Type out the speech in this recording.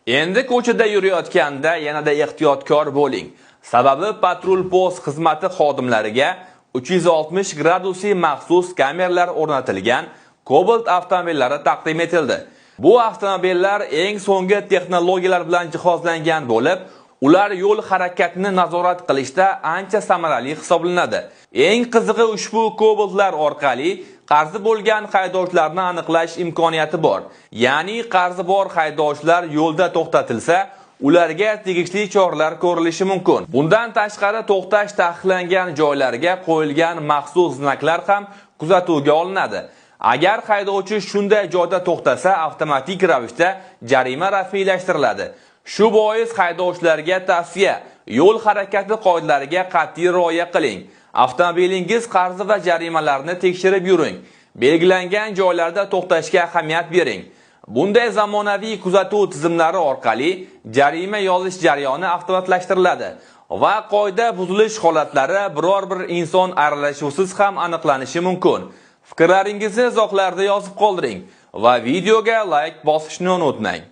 Endi ko'chada yurayotganda yanada ehtiyotkor bo'ling. Sababi patrul post xizmati xodimlariga 360 gradusli maxsus kameralar o'rnatilgan Cobalt avtomobillari taqdim etildi. Bu avtomobillar eng so'nggi texnologiyalar bilan jihozlangan bo'lib, ular yo'l harakatini nazorat qilishda ancha samarali hisoblanadi. Eng qizig'i, ushbu Cobaltlar orqali qarzi bo'lgan haydovchilarni aniqlash imkoniyati bor. Ya'ni qarzi bor haydovchilar yo'lda to'xtatilsa, ularga tegishli choralar ko'rilishi mumkin. Bundan tashqari, to'xtash taqiqlangan joylarga qo'yilgan maxsus znaklar ham kuzatuvga olinadi. Agar haydovchi shunday joyda to'xtasa, avtomatik ravishda jarima rasmiylashtiriladi. Shu bois haydovchilarga tavsiya: yo'l harakati qoidalariga qat'iy rioya qiling. Avtomobilingiz qarzi va jarimalarni tekshirib yuring. Belgilangan joylarda to'xtashga ahamiyat bering. Bunday zamonaviy kuzatuv tizimlari orqali jarima yozish jarayoni avtomatlashtiriladi va qoida buzilish holatlari biror bir inson aralashuvisiz ham aniqlanishi mumkin. Fikrlaringizni izohlarda yozib qoldiring va videoga like bosishni unutmang.